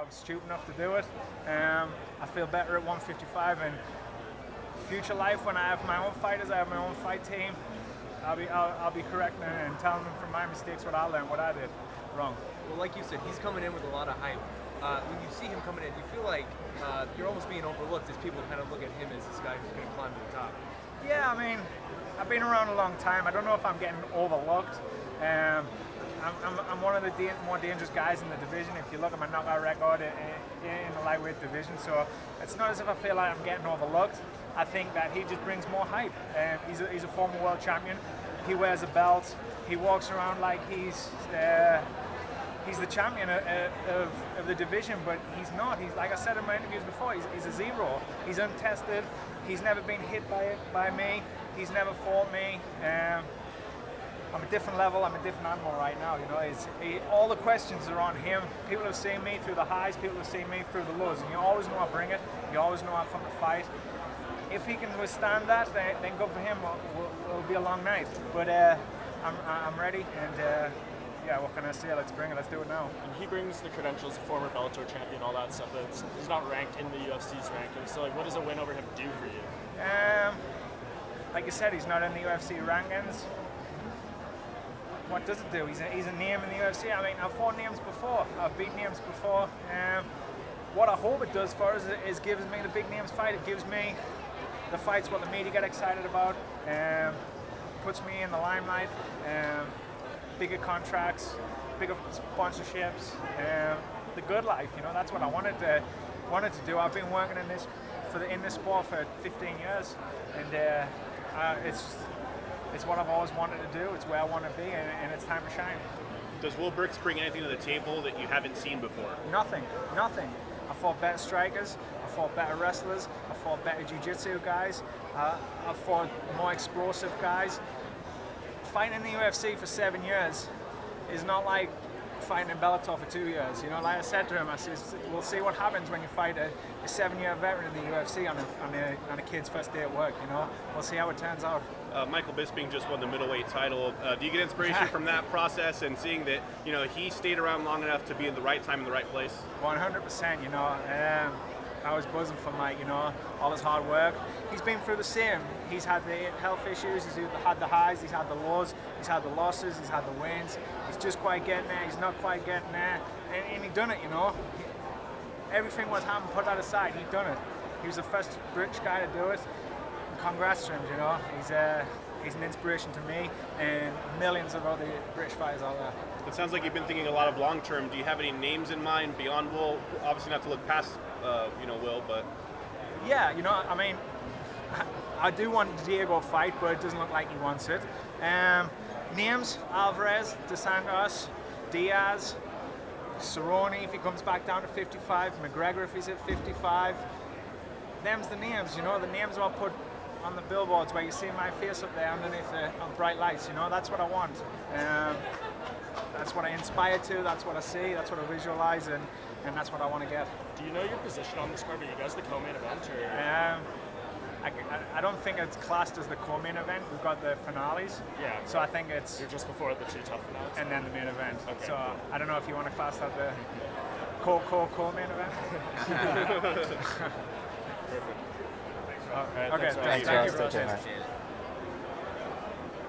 was stupid enough to do it. I feel better at 155, and future life when I have my own fighters, I have my own fight team, I'll be correcting and telling them from my mistakes what I learned, what I did wrong. Well, like you said, he's coming in with a lot of hype. When you see him coming in, you feel like you're almost being overlooked as people kind of look at him as this guy who's going to climb to the top. Yeah, I mean, I've been around a long time. I don't know if I'm getting overlooked. I'm one of the more dangerous guys in the division. If you look at my knockout record in the lightweight division, so it's not as if I feel like I'm getting overlooked. I think that he just brings more hype. He's a former world champion. He wears a belt. He walks around like he's the champion of the division, but he's not. He's, like I said in my interviews before, he's a zero. He's untested. He's never been hit by me. He's never fought me. I'm a different level. I'm a different animal right now. You know, all the questions are on him. People have seen me through the highs. People have seen me through the lows. And you always know I bring it. You always know I come to fight. If he can withstand that, then good for him. It'll be a long night. But I'm ready, and yeah, what can I say? Let's bring it. Let's do it now. And he brings the credentials, former Bellator champion, all that stuff. He's not ranked in the UFC's rankings. So, like, what does a win over him do for you? Like you said, he's not in the UFC rankings. What does it do? He's a name in the UFC. I mean, I've fought names before. I've beat names before. What I hope it does for us is gives me the big names fight. It gives me the fights what the media get excited about. Puts me in the limelight. Bigger contracts, bigger sponsorships, the good life. You know, that's what I wanted to do. I've been working in this sport for 15 years, and it's what I've always wanted to do. It's where I want to be, and it's time to shine. Does Will Brooks bring anything to the table that you haven't seen before? Nothing. I fought better strikers. I fought better wrestlers. I fought better jiu-jitsu guys. I fought more explosive guys. Fighting in the UFC for 7 years is not like fighting in Bellator for 2 years. You know, like I said to him, I said, we'll see what happens when you fight a 7-year veteran in the UFC on a kid's first day at work. You know, we'll see how it turns out. Michael Bisping just won the middleweight title. Do you get inspiration from that process and seeing that, you know, he stayed around long enough to be in the right time in the right place? 100%. You know, I was buzzing for Mike. You know, all his hard work. He's been through the same. He's had the health issues. He's had the highs. He's had the lows. He's had the losses. He's had the wins. He's just quite getting there. He's not quite getting there. And he done it. You know, everything was happening. Put that aside. He done it. He was the first British guy to do it. Congrats to him, you know. He's an inspiration to me and millions of other British fighters out there. It sounds like you've been thinking a lot of long term. Do you have any names in mind beyond Will? Obviously not to look past, Will, but... Yeah, you know, I mean, I do want Diego to fight, but it doesn't look like he wants it. Names, Alvarez, Dos Santos, Diaz, Cerrone if he comes back down to 55, McGregor if he's at 55. Them's the names, you know, the names I'll put on the billboards where you see my face up there underneath the bright lights, you know, that's what I want. That's what I inspire to, that's what I see, that's what I visualize, and that's what I want to get. Do you know your position on this card? Are you guys the co-main event? Or? I don't think it's classed as the co-main event. We've got the finales. Yeah. So I think it's... You're just before the two tough finales? And then the main event. Okay, so cool. I don't know if you want to class that the co-main event. Perfect. Okay, Thanks, thank you, Ross. bro. Take care, man.